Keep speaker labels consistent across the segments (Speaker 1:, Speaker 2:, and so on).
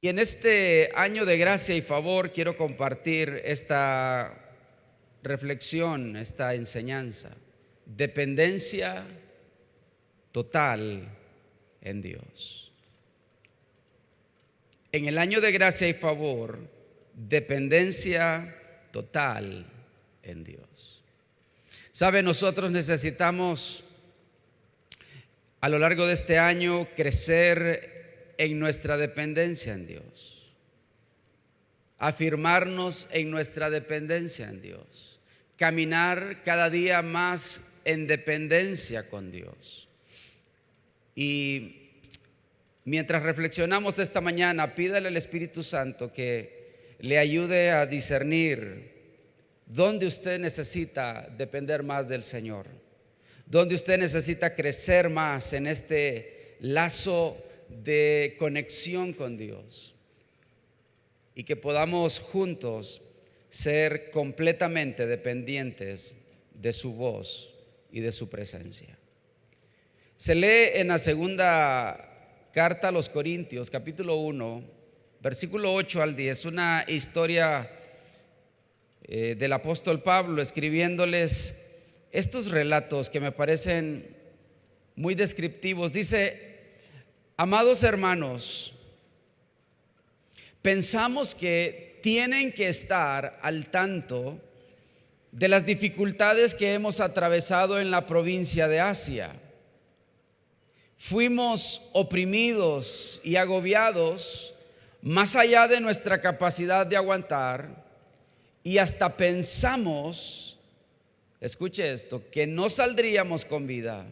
Speaker 1: Y en este año de gracia y favor quiero compartir esta reflexión, esta enseñanza. Dependencia total en Dios. En el año de gracia y favor, dependencia total en Dios. ¿Sabe? Nosotros necesitamos a lo largo de este año crecer en nuestra dependencia en Dios, afirmarnos en nuestra dependencia en Dios, caminar cada día más en dependencia con Dios. Y mientras reflexionamos esta mañana, pídale al Espíritu Santo que le ayude a discernir dónde usted necesita depender más del Señor, dónde usted necesita crecer más en este lazo de conexión con Dios, y que podamos juntos ser completamente dependientes de su voz y de su presencia. Se lee en la segunda carta a los Corintios, capítulo 1, versículo 8 al 10, una historia del apóstol Pablo escribiéndoles estos relatos que me parecen muy descriptivos. Dice: amados hermanos, pensamos que tienen que estar al tanto de las dificultades que hemos atravesado en la provincia de Asia. Fuimos oprimidos y agobiados más allá de nuestra capacidad de aguantar, y hasta pensamos, escuche esto, que no saldríamos con vida.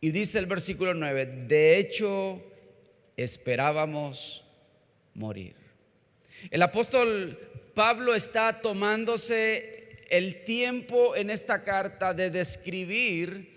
Speaker 1: Y dice el versículo 9: de hecho, esperábamos morir. El apóstol Pablo está tomándose el tiempo en esta carta de describir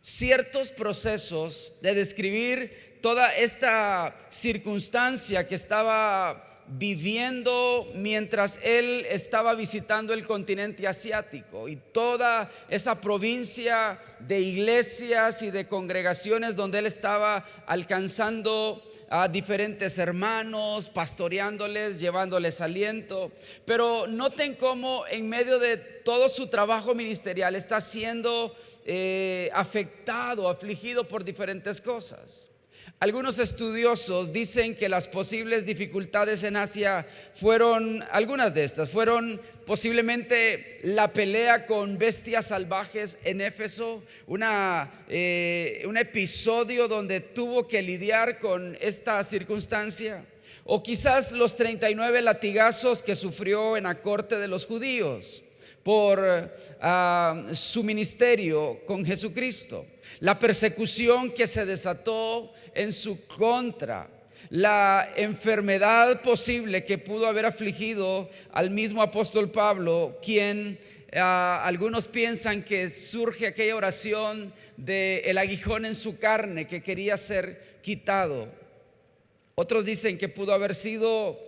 Speaker 1: ciertos procesos, de describir toda esta circunstancia que estaba viviendo mientras él estaba visitando el continente asiático y toda esa provincia de iglesias y de congregaciones donde él estaba alcanzando a diferentes hermanos, pastoreándoles, llevándoles aliento. Pero noten cómo en medio de todo su trabajo ministerial está siendo afectado, afligido por diferentes cosas. Algunos estudiosos dicen que las posibles dificultades en Asia fueron, algunas de estas fueron posiblemente la pelea con bestias salvajes en Éfeso, un episodio donde tuvo que lidiar con esta circunstancia, o quizás los 39 latigazos que sufrió en la corte de los judíos por su ministerio con Jesucristo, la persecución que se desató en su contra, la enfermedad posible que pudo haber afligido al mismo apóstol Pablo, quien algunos piensan que surge aquella oración del aguijón en su carne que quería ser quitado. Otros dicen que pudo haber sido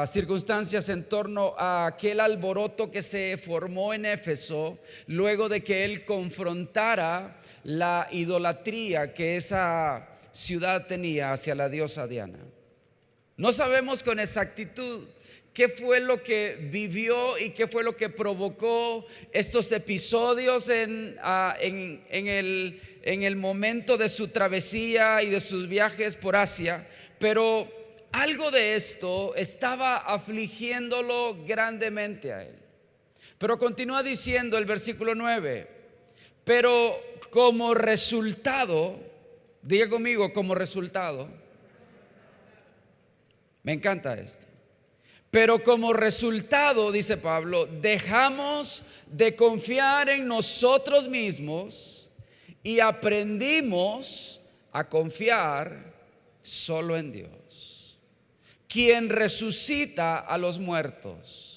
Speaker 1: circunstancias en torno a aquel alboroto que se formó en Éfeso luego de que él confrontara la idolatría que esa ciudad tenía hacia la diosa Diana. No sabemos con exactitud qué fue lo que vivió y qué fue lo que provocó estos episodios en el momento de su travesía y de sus viajes por Asia, pero algo de esto estaba afligiéndolo grandemente a él. Pero continúa diciendo el versículo 9: pero como resultado, diga conmigo, como resultado. Me encanta esto. Pero como resultado, dice Pablo, dejamos de confiar en nosotros mismos y aprendimos a confiar solo en Dios, quien resucita a los muertos.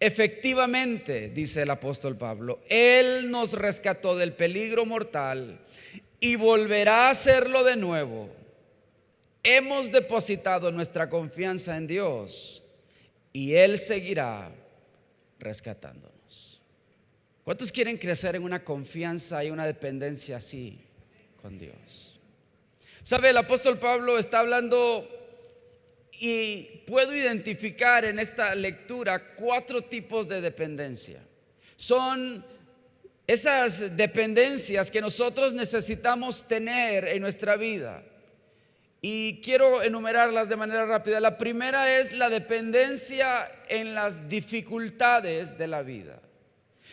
Speaker 1: Efectivamente, dice el apóstol Pablo, Él nos rescató del peligro mortal y volverá a hacerlo de nuevo. Hemos depositado nuestra confianza en Dios y Él seguirá rescatándonos. ¿Cuántos quieren crecer en una confianza y una dependencia así con Dios? ¿Sabe? El apóstol Pablo está hablando Y puedo identificar en esta lectura 4 tipos de dependencia. Son esas dependencias que nosotros necesitamos tener en nuestra vida. Y quiero enumerarlas de manera rápida. La primera es la dependencia en las dificultades de la vida.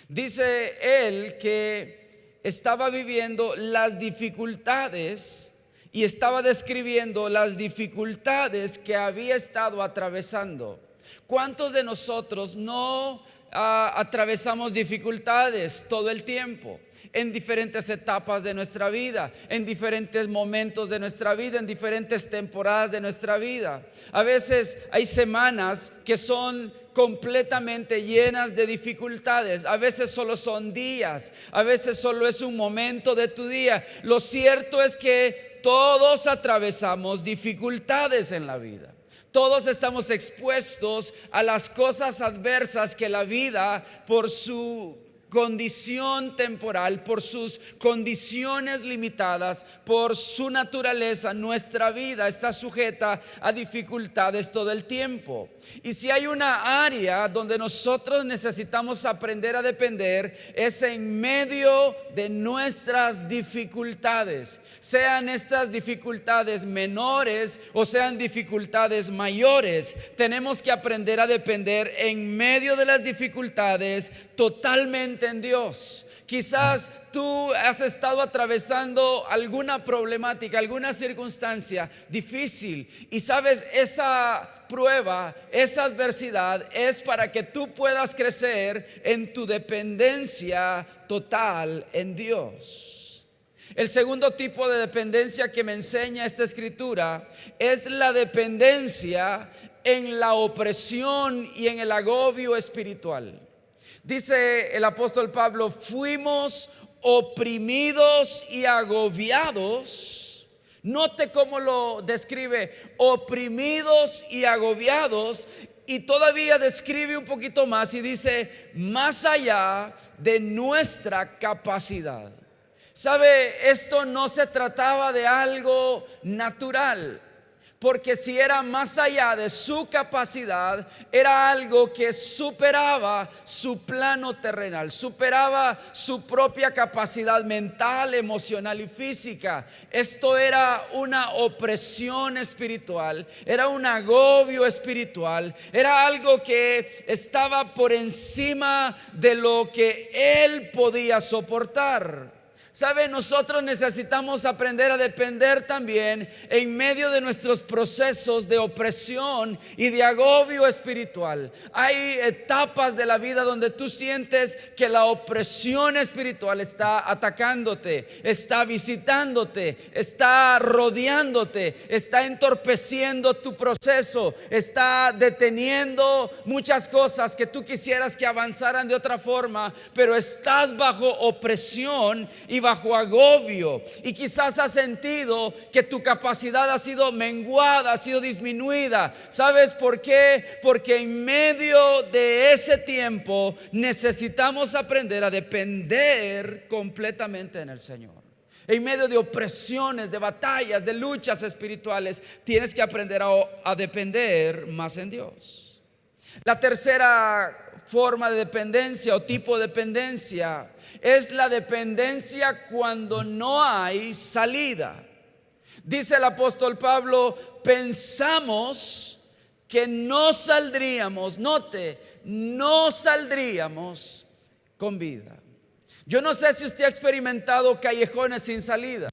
Speaker 1: Dice él que estaba viviendo las dificultades y estaba describiendo las dificultades que había estado atravesando. ¿Cuántos de nosotros no atravesamos dificultades todo el tiempo? En diferentes etapas de nuestra vida, en diferentes momentos de nuestra vida, en diferentes temporadas de nuestra vida. A veces hay semanas que son completamente llenas de dificultades. A veces solo son días, a veces solo es un momento de tu día. Lo cierto es que todos atravesamos dificultades en la vida. Todos estamos expuestos a las cosas adversas que la vida, por su condición temporal, por sus condiciones limitadas, por su naturaleza, nuestra vida está sujeta a dificultades todo el tiempo. Y si hay una área donde nosotros necesitamos aprender a depender, es en medio de nuestras dificultades. Sean estas dificultades menores o sean dificultades mayores, tenemos que aprender a depender en medio de las dificultades totalmente en Dios. Quizás tú has estado atravesando alguna problemática, alguna circunstancia difícil, y sabes, esa prueba, esa adversidad es para que tú puedas crecer en tu dependencia total en Dios. El segundo tipo de dependencia que me enseña esta escritura es la dependencia en la opresión y en el agobio espiritual. Dice el apóstol Pablo: fuimos oprimidos y agobiados. Note cómo lo describe: oprimidos y agobiados. Y todavía describe un poquito más y dice: más allá de nuestra capacidad. ¿Sabe? Esto no se trataba de algo natural, porque si era más allá de su capacidad, era algo que superaba su plano terrenal, superaba su propia capacidad mental, emocional y física. Esto era una opresión espiritual, era un agobio espiritual, era algo que estaba por encima de lo que él podía soportar. ¿Sabe? Nosotros necesitamos aprender a depender también en medio de nuestros procesos de opresión y de agobio espiritual. Hay etapas de la vida donde tú sientes que la opresión espiritual está atacándote, está visitándote, está rodeándote, está entorpeciendo tu proceso, está deteniendo muchas cosas que tú quisieras que avanzaran de otra forma, pero estás bajo opresión y bajo agobio, y quizás has sentido que tu capacidad ha sido menguada, ha sido disminuida. ¿Sabes por qué? Porque en medio de ese tiempo necesitamos aprender a depender completamente en el Señor. En medio de opresiones, de batallas, de luchas espirituales, tienes que aprender a depender más en Dios. La tercera forma de dependencia o tipo de dependencia es la dependencia cuando no hay salida. Dice el apóstol Pablo: pensamos que no saldríamos, note, no saldríamos con vida. Yo no sé si usted ha experimentado callejones sin salida.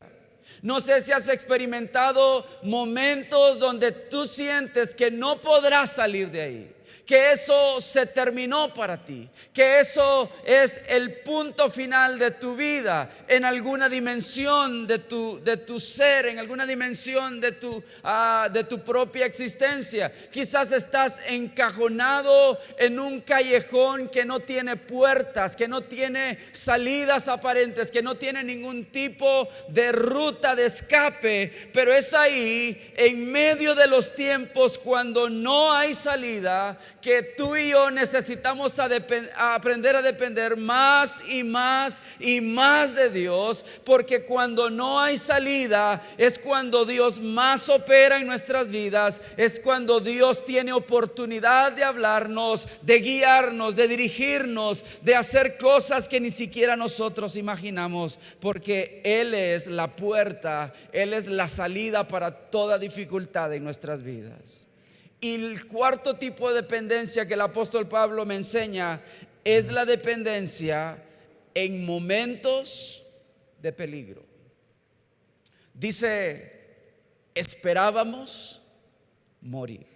Speaker 1: No sé si has experimentado momentos donde tú sientes que no podrás salir de ahí, que eso se terminó para ti, que eso es el punto final de tu vida, en alguna dimensión de tu ser, en alguna dimensión de tu propia existencia. Quizás estás encajonado en un callejón que no tiene puertas, que no tiene salidas aparentes, que no tiene ningún tipo de ruta de escape, pero es ahí, en medio de los tiempos cuando no hay salida, que tú y yo necesitamos a aprender a depender más y más y más de Dios, porque cuando no hay salida es cuando Dios más opera en nuestras vidas, es cuando Dios tiene oportunidad de hablarnos, de guiarnos, de dirigirnos, de hacer cosas que ni siquiera nosotros imaginamos, porque Él es la puerta, Él es la salida para toda dificultad en nuestras vidas. Y el cuarto tipo de dependencia que el apóstol Pablo me enseña es la dependencia en momentos de peligro. Dice, esperábamos morir.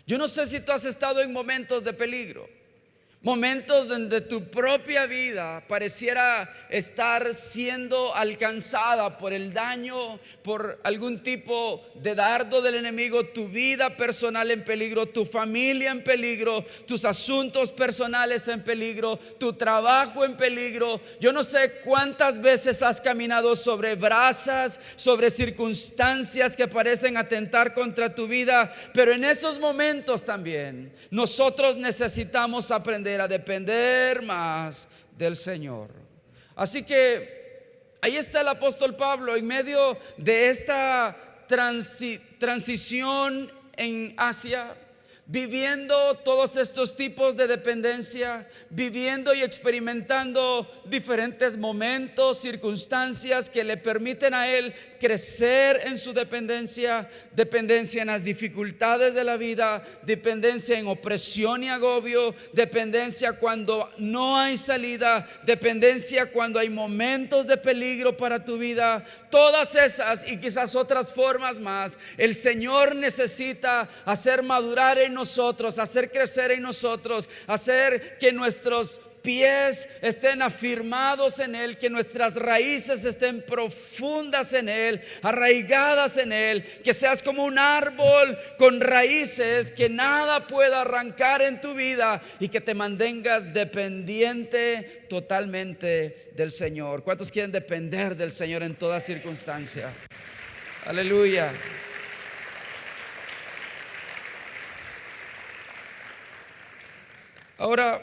Speaker 1: Yo no sé si tú has estado en momentos de peligro, momentos donde tu propia vida pareciera estar siendo alcanzada por el daño, por algún tipo de dardo del enemigo, tu vida personal en peligro, tu familia en peligro, tus asuntos personales en peligro, tu trabajo en peligro. Yo no sé cuántas veces has caminado sobre brasas, sobre circunstancias que parecen atentar contra tu vida, pero en esos momentos también nosotros necesitamos aprender a depender más del Señor. Así que ahí está el apóstol Pablo en medio de esta transición en Asia, viviendo todos estos tipos de dependencia, viviendo y experimentando diferentes momentos, circunstancias que le permiten a él crecer en su dependencia, dependencia en las dificultades de la vida, dependencia en opresión y agobio, dependencia cuando no hay salida, dependencia cuando hay momentos de peligro para tu vida. Todas esas y quizás otras formas más, el Señor necesita hacer madurar en nosotros, hacer crecer en nosotros, hacer que nuestros pies estén afirmados en Él, que nuestras raíces estén profundas en Él, arraigadas en Él, que seas como un árbol con raíces que nada pueda arrancar en tu vida y que te mantengas dependiente totalmente del Señor. ¿Cuántos quieren depender del Señor en toda circunstancia? Aleluya. Ahora,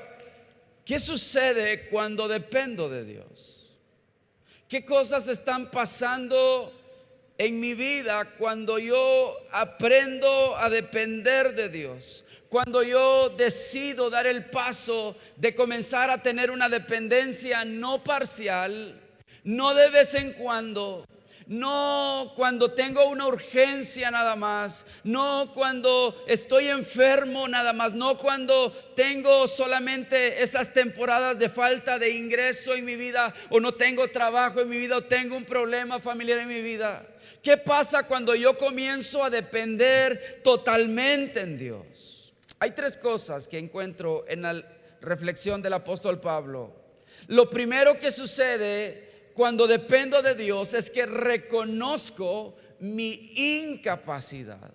Speaker 1: ¿qué sucede cuando dependo de Dios? ¿Qué cosas están pasando en mi vida cuando yo aprendo a depender de Dios? Cuando yo decido dar el paso de comenzar a tener una dependencia no parcial, no de vez en cuando, no cuando tengo una urgencia nada más, no cuando estoy enfermo nada más, no cuando tengo solamente esas temporadas de falta de ingreso en mi vida, o no tengo trabajo en mi vida, o tengo un problema familiar en mi vida. ¿Qué pasa cuando yo comienzo a depender totalmente en Dios? Hay tres cosas que encuentro en la reflexión del apóstol Pablo. Lo primero que sucede cuando dependo de Dios es que reconozco mi incapacidad.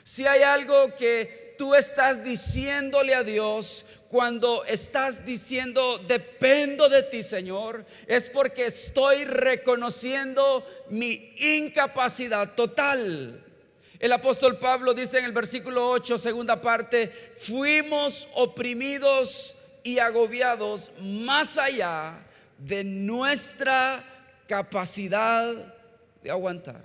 Speaker 1: Si hay algo que tú estás diciéndole a Dios cuando estás diciendo dependo de ti, Señor, es porque estoy reconociendo mi incapacidad total. El apóstol Pablo dice en el versículo 8, segunda parte, fuimos oprimidos y agobiados más allá de nuestra capacidad de aguantar.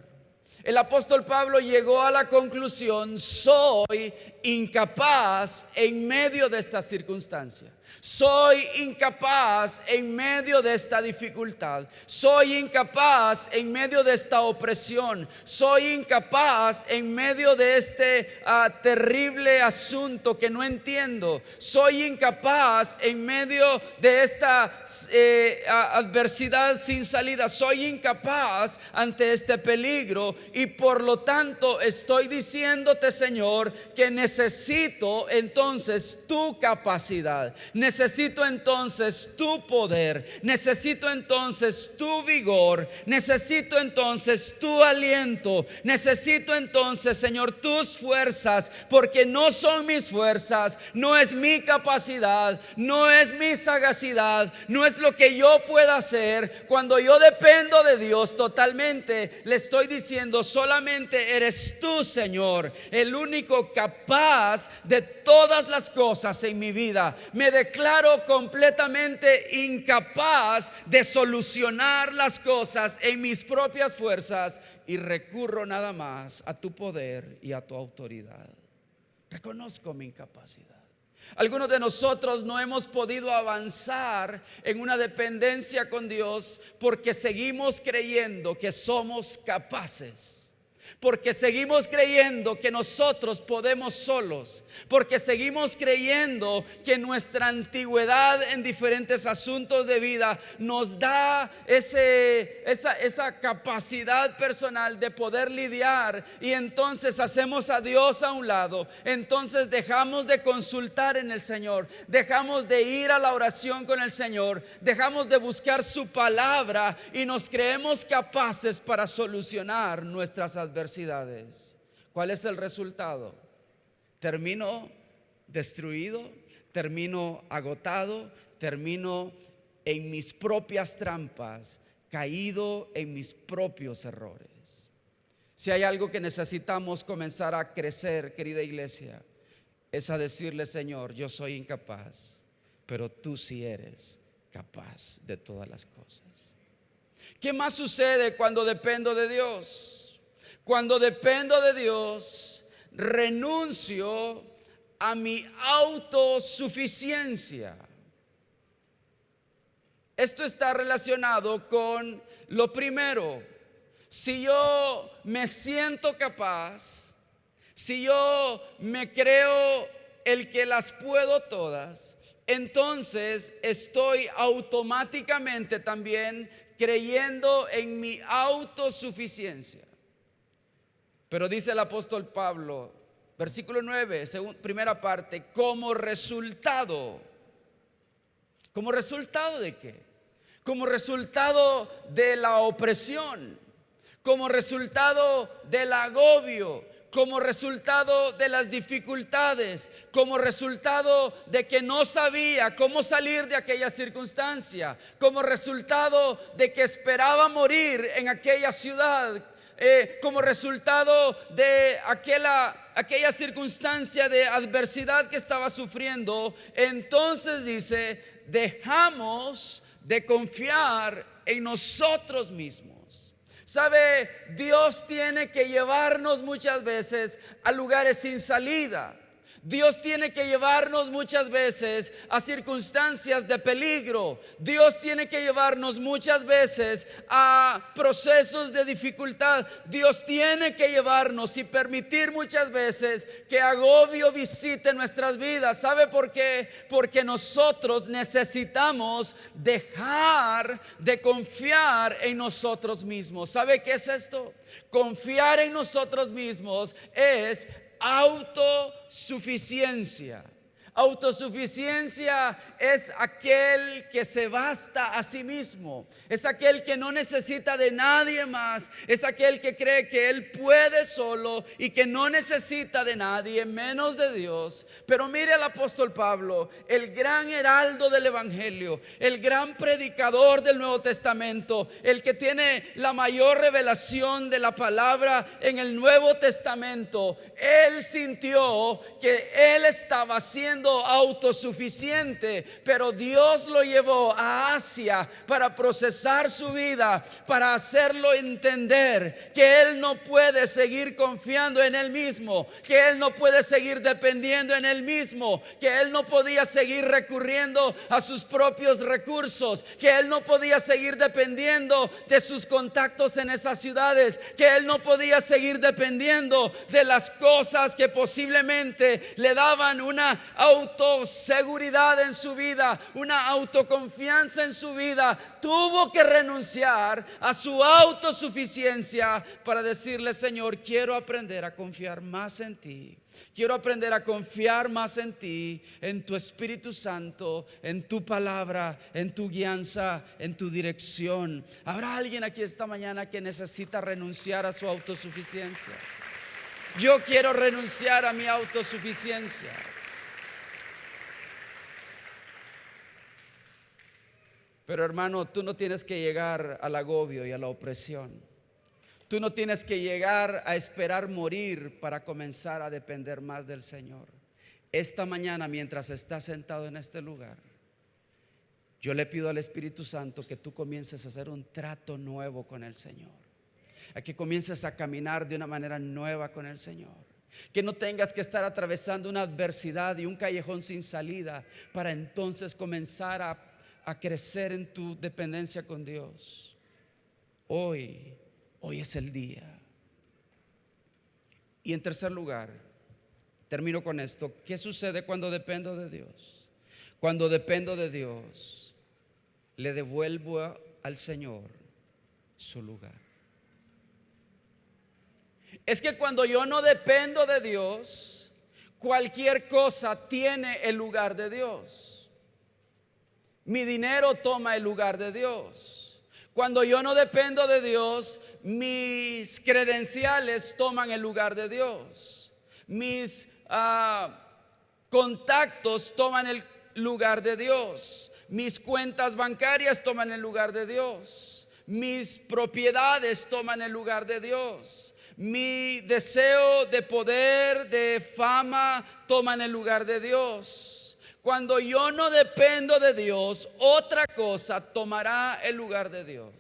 Speaker 1: El apóstol Pablo llegó a la conclusión: soy incapaz en medio de esta circunstancia. Soy incapaz en medio de esta dificultad. Soy incapaz en medio de esta opresión. Soy incapaz en medio de este terrible asunto que no entiendo. Soy incapaz en medio de esta adversidad sin salida. Soy incapaz ante este peligro, y por lo tanto estoy diciéndote, Señor, que necesito entonces tu capacidad. Necesito entonces tu poder, necesito entonces tu vigor, necesito entonces tu aliento, necesito entonces, Señor, tus fuerzas, porque no son mis fuerzas, no es mi capacidad, no es mi sagacidad, no es lo que yo pueda hacer. Cuando yo dependo de Dios totalmente, le estoy diciendo: solamente eres tú, Señor, el único capaz incapaz de todas las cosas en mi vida. Me declaro completamente incapaz de solucionar las cosas en mis propias fuerzas y recurro nada más a tu poder y a tu autoridad. Reconozco mi incapacidad. Algunos de nosotros no hemos podido avanzar en una dependencia con Dios porque seguimos creyendo que somos capaces. Porque seguimos creyendo que nosotros podemos solos. Porque seguimos creyendo que nuestra antigüedad en diferentes asuntos de vida nos da esa capacidad personal de poder lidiar. Y entonces hacemos a Dios a un lado. Entonces dejamos de consultar en el Señor. Dejamos de ir a la oración con el Señor. Dejamos de buscar su palabra y nos creemos capaces para solucionar nuestras adversidades. ¿Cuál es el resultado? Termino destruido, termino agotado, termino en mis propias trampas, caído en mis propios errores. Si hay algo que necesitamos comenzar a crecer, querida iglesia, es a decirle: Señor, yo soy incapaz, pero tú sí eres capaz de todas las cosas. ¿Qué más sucede cuando dependo de Dios? Cuando dependo de Dios, renuncio a mi autosuficiencia. Esto está relacionado con lo primero. Si yo me siento capaz, si yo me creo el que las puedo todas, entonces estoy automáticamente también creyendo en mi autosuficiencia. Pero dice el apóstol Pablo, versículo 9, primera parte: como resultado. ¿Como resultado de qué? Como resultado de la opresión, como resultado del agobio, como resultado de las dificultades, como resultado de que no sabía cómo salir de aquella circunstancia, como resultado de que esperaba morir en aquella ciudad, como resultado de aquella circunstancia de adversidad que estaba sufriendo. Entonces dice: dejamos de confiar en nosotros mismos. ¿Sabe? Dios tiene que llevarnos muchas veces a lugares sin salida. Dios tiene que llevarnos muchas veces a circunstancias de peligro. Dios tiene que llevarnos muchas veces a procesos de dificultad. Dios tiene que llevarnos y permitir muchas veces que agobio visite nuestras vidas. ¿Sabe por qué? Porque nosotros necesitamos dejar de confiar en nosotros mismos. ¿Sabe qué es esto? Confiar en nosotros mismos es autosuficiencia. Autosuficiencia es aquel que se basta a sí mismo. Es aquel que no necesita de nadie más. Es aquel que cree que él puede solo y que no necesita de nadie menos de Dios. Pero mire al apóstol Pablo, el gran heraldo del evangelio, el gran predicador del Nuevo Testamento, el que tiene la mayor revelación de la palabra en el Nuevo Testamento. Él sintió que él estaba siendo autosuficiente, pero Dios lo llevó a Asia para procesar su vida, para hacerlo entender que él no puede seguir confiando en él mismo, que él no puede seguir dependiendo en él mismo, que él no podía seguir recurriendo a sus propios recursos, que él no podía seguir dependiendo de sus contactos en esas ciudades, que él no podía seguir dependiendo de las cosas que posiblemente le daban una autoseguridad en su vida, una autoconfianza en su vida. Tuvo que renunciar a su autosuficiencia para decirle: Señor, quiero aprender a confiar más en ti. Quiero aprender a confiar más en ti, en tu Espíritu Santo, en tu palabra, en tu guianza, en tu dirección. ¿Habrá alguien aquí esta mañana que necesita renunciar a su autosuficiencia? Yo quiero renunciar a mi autosuficiencia. Pero hermano, tú no tienes que llegar al agobio y a la opresión. Tú no tienes que llegar a esperar morir para comenzar a depender más del Señor. Esta mañana, mientras estás sentado en este lugar, yo le pido al Espíritu Santo que tú comiences a hacer un trato nuevo con el Señor, a que comiences a caminar de una manera nueva con el Señor, que no tengas que estar atravesando una adversidad y un callejón sin salida para entonces comenzar a crecer en tu dependencia con Dios. Hoy es el día. Y en tercer lugar, termino con esto: ¿qué sucede cuando dependo de Dios? Cuando dependo de Dios, le devuelvo al Señor su lugar. Es que cuando yo no dependo de Dios, cualquier cosa tiene el lugar de Dios. Mi dinero toma el lugar de Dios. Cuando yo no dependo de Dios, mis credenciales toman el lugar de Dios. Mis contactos toman el lugar de Dios. Mis cuentas bancarias toman el lugar de Dios. Mis propiedades toman el lugar de Dios. Mi deseo de poder, de fama, toman el lugar de Dios. Cuando yo no dependo de Dios, otra cosa tomará el lugar de Dios.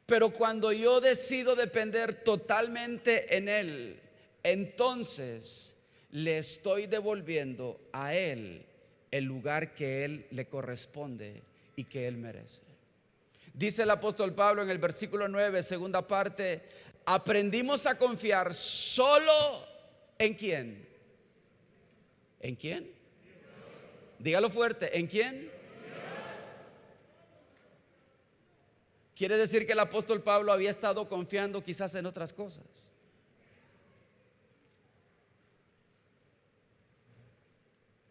Speaker 1: Pero cuando yo decido depender totalmente en Él, entonces le estoy devolviendo a Él el lugar que Él le corresponde y que Él merece. Dice el apóstol Pablo en el versículo 9, segunda parte: aprendimos a confiar solo en ¿quién? ¿En quién? Dígalo fuerte: ¿en quién? Quiere decir que el apóstol Pablo había estado confiando quizás en otras cosas.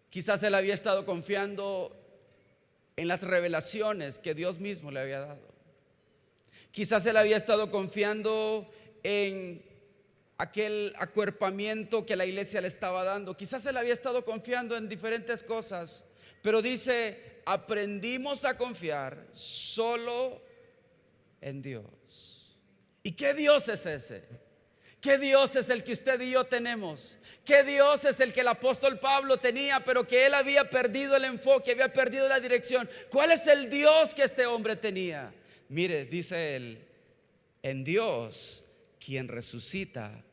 Speaker 1: Quizás él había estado confiando en las revelaciones que Dios mismo le había dado. Quizás él había estado confiando en aquel acuerpamiento que la iglesia le estaba dando. Quizás él había estado confiando en diferentes cosas, pero dice: aprendimos a confiar solo en Dios. ¿Y qué Dios es ese? ¿Qué Dios es el que usted y yo tenemos? ¿Qué Dios es el que el apóstol Pablo tenía, pero que él había perdido el enfoque, había perdido la dirección? ¿Cuál es el Dios que este hombre tenía? Mire, dice él: en Dios, quien resucita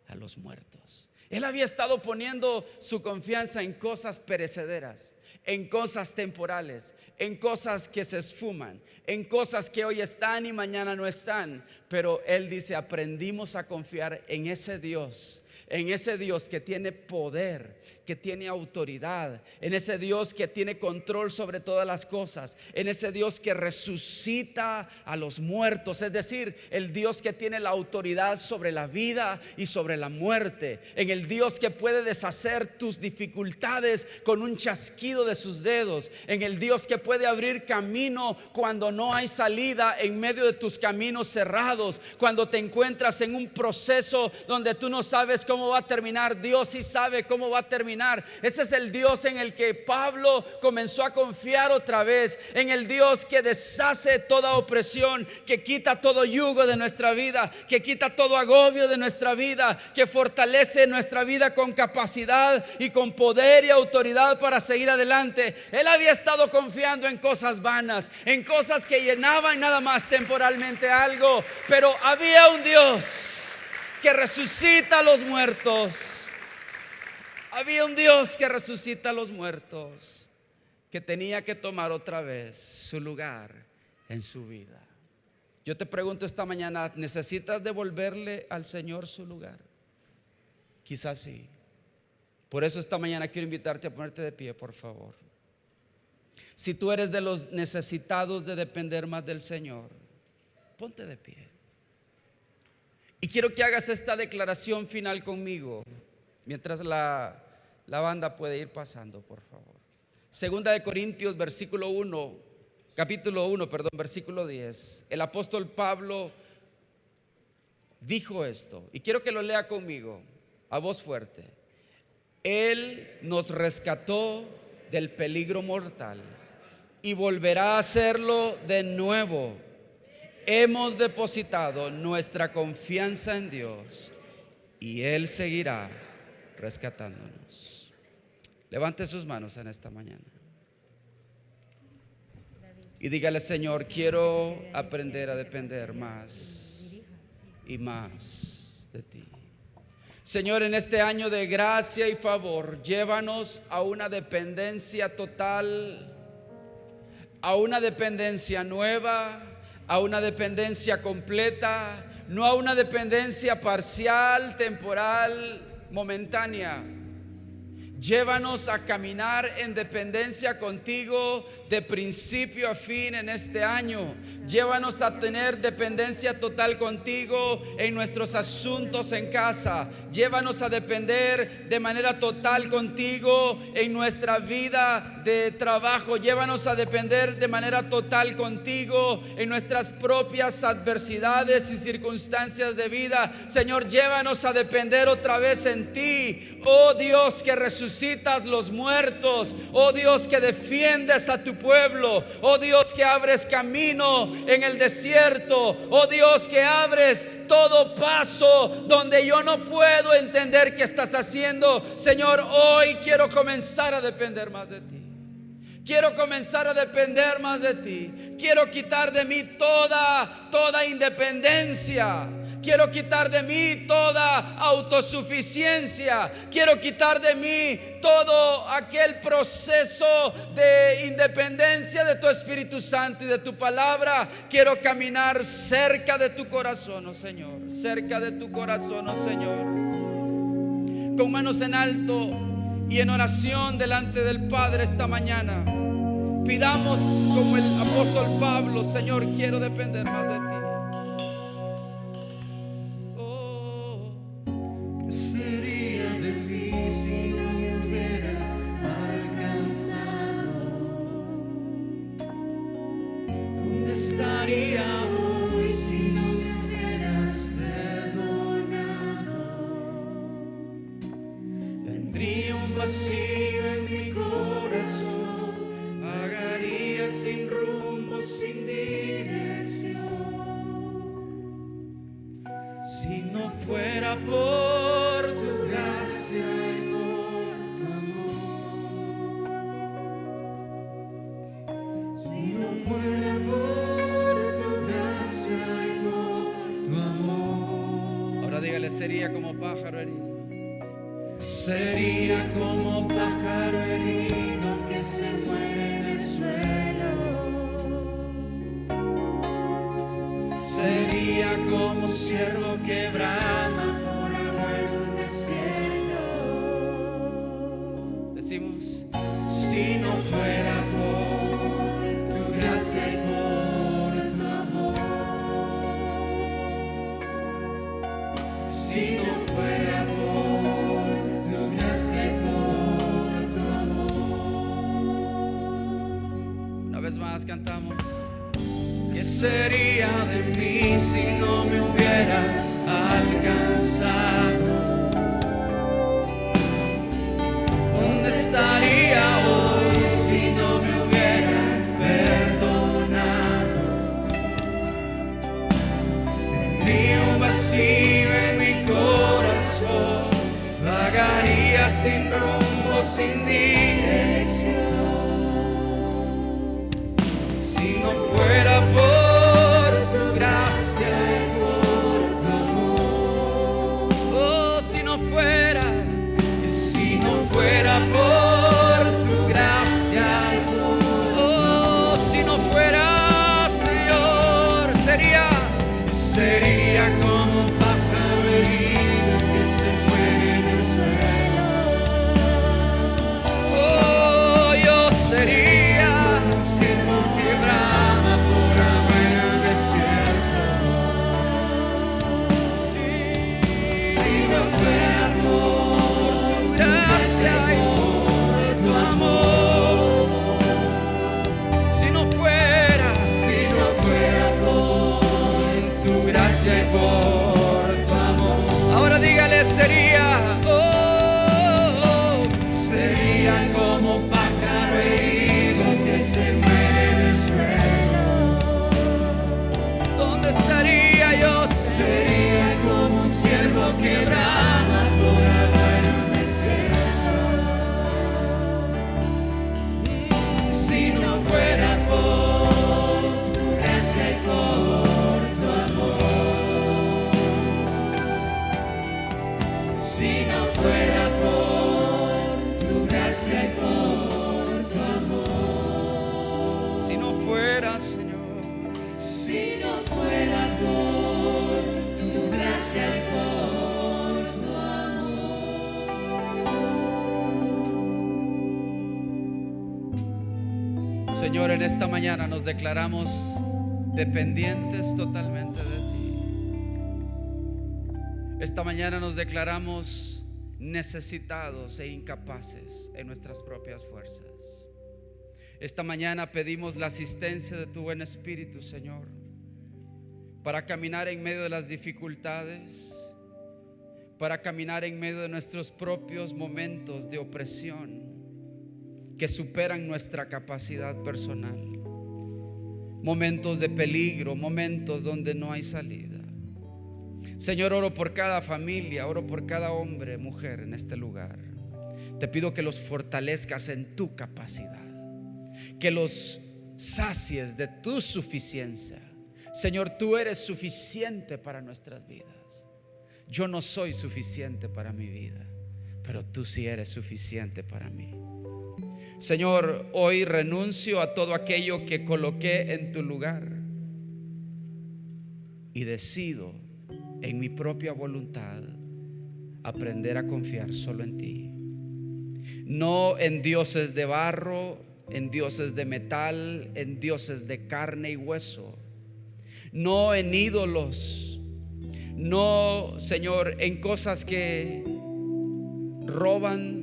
Speaker 1: a los muertos. Él había estado poniendo su confianza en cosas perecederas, en cosas temporales, en cosas que se esfuman, en cosas que hoy están y mañana no están. Pero él dice: aprendimos a confiar en ese Dios, en ese Dios que tiene poder, que tiene autoridad, en ese Dios que tiene control sobre todas las cosas, en ese Dios que resucita a los muertos, es decir, el Dios que tiene la autoridad sobre la vida y sobre la muerte, en el Dios que puede deshacer tus dificultades con un chasquido de sus dedos, en el Dios que puede abrir camino cuando no hay salida en medio de tus caminos cerrados, cuando te encuentras en un proceso donde tú no sabes cómo va a terminar. Dios sí sabe cómo va a terminar. Ese es el Dios en el que Pablo comenzó a confiar otra vez, en el Dios que deshace toda opresión, que quita todo yugo de nuestra vida, que quita todo agobio de nuestra vida, que fortalece nuestra vida con capacidad y con poder y autoridad para seguir adelante. Él había estado confiando en cosas vanas, en cosas que llenaban nada más temporalmente algo, pero había un Dios que resucita a los muertos. Había un Dios que resucita a los muertos, que tenía que tomar otra vez su lugar en su vida. Yo te pregunto esta mañana: ¿necesitas devolverle al Señor su lugar? Quizás sí. Por eso esta mañana quiero invitarte a ponerte de pie, por favor. Si tú eres de los necesitados de depender más del Señor, ponte de pie. Y quiero que hagas esta declaración final conmigo, mientras la banda puede ir pasando, por favor. Segunda de Corintios, capítulo 1, versículo 10. El apóstol Pablo dijo esto, y quiero que lo lea conmigo a voz fuerte: Él nos rescató del peligro mortal y volverá a hacerlo de nuevo. hemos depositado nuestra confianza en Dios y Él seguirá rescatándonos. Levante sus manos en esta mañana y dígale: Señor, quiero aprender a depender más y más de ti. Señor, en este año de gracia y favor, llévanos a una dependencia total, a una dependencia nueva, a una dependencia completa, no a una dependencia parcial, temporal, momentánea. Llévanos a caminar en dependencia contigo de principio a fin en este año. Llévanos a tener dependencia total contigo en nuestros asuntos en casa. Llévanos a depender de manera total contigo en nuestra vida de trabajo. Llévanos a depender de manera total contigo en nuestras propias adversidades y circunstancias de vida. Señor, llévanos a depender otra vez en ti. Oh Dios, que resucitas los muertos. Oh Dios, que defiendes a tu pueblo. Oh Dios, que abres camino en el desierto. Oh Dios, que abres todo paso donde yo no puedo entender qué estás haciendo. Señor, hoy quiero comenzar a depender más de ti. Quiero comenzar a depender más de ti. Quiero quitar de mí toda independencia. Quiero quitar de mí toda autosuficiencia. Quiero quitar de mí todo aquel proceso de independencia de tu Espíritu Santo y de tu palabra. Quiero caminar cerca de tu corazón, oh Señor. Cerca de tu corazón, oh Señor. Con manos en alto y en oración delante del Padre esta mañana, pidamos como el apóstol Pablo: Señor, quiero depender más de ti.
Speaker 2: Estaría hoy si no me hubieras perdonado. Tendría un vacío en mi corazón, vagaría sin rumbo, sin dirección. Si no fuera por tu gracia y por tu amor. Si no fuera por
Speaker 1: sería como pájaro herido.
Speaker 2: Sería como pájaro herido que se muere en el suelo. Sería como ciervo que brama por agua en un desierto.
Speaker 1: Decimos:
Speaker 2: si no fuera por tu gracia y por tu amor. Si no fuera por tu gracia y por tu amor.
Speaker 1: Una vez más cantamos:
Speaker 2: ¿qué sería de mí si no me hubieras alcanzado? ¿Dónde estaría hoy si no me hubieras perdonado? Tendría un vacío en mi corazón, vagaría sin rumbo, sin dirección. Si no fuera por tu gracia y por tu amor.
Speaker 1: oh, si no fuera
Speaker 2: por tu gracia,
Speaker 1: oh, si no fuera, Señor,
Speaker 2: sería como un pájaro herido que se muere en el suelo.
Speaker 1: Señor, en esta mañana nos declaramos dependientes totalmente de ti. Esta mañana nos declaramos necesitados e incapaces en nuestras propias fuerzas. Esta mañana pedimos la asistencia de tu buen Espíritu, Señor, para caminar en medio de las dificultades, para caminar en medio de nuestros propios momentos de opresión que superan nuestra capacidad personal, momentos de peligro, momentos donde no hay salida. Señor, oro por cada familia, oro por cada hombre, mujer en este lugar. Te pido que los fortalezcas en tu capacidad, que los sacies de tu suficiencia. Señor, tú eres suficiente para nuestras vidas. Yo no soy suficiente para mi vida, pero tú sí eres suficiente para mí. Señor, hoy renuncio a todo aquello que coloqué en tu lugar y decido en mi propia voluntad aprender a confiar solo en ti. No en dioses de barro, en dioses de metal, en dioses de carne y hueso. No en ídolos. No, Señor, en cosas que roban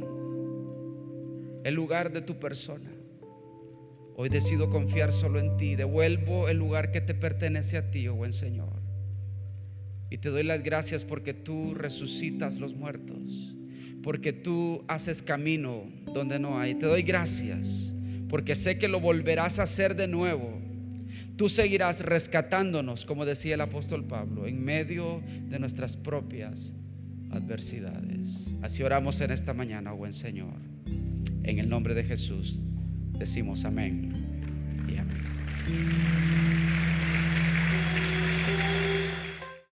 Speaker 1: el lugar de tu persona. Hoy decido confiar solo en ti. Devuelvo el lugar que te pertenece a ti, oh buen Señor. Y te doy las gracias porque tú resucitas los muertos, porque tú haces camino donde no hay. Te doy gracias porque sé que lo volverás a hacer de nuevo. Tú seguirás rescatándonos, como decía el apóstol Pablo, en medio de nuestras propias adversidades. Así oramos en esta mañana, oh buen Señor. En el nombre de Jesús decimos amén y amén.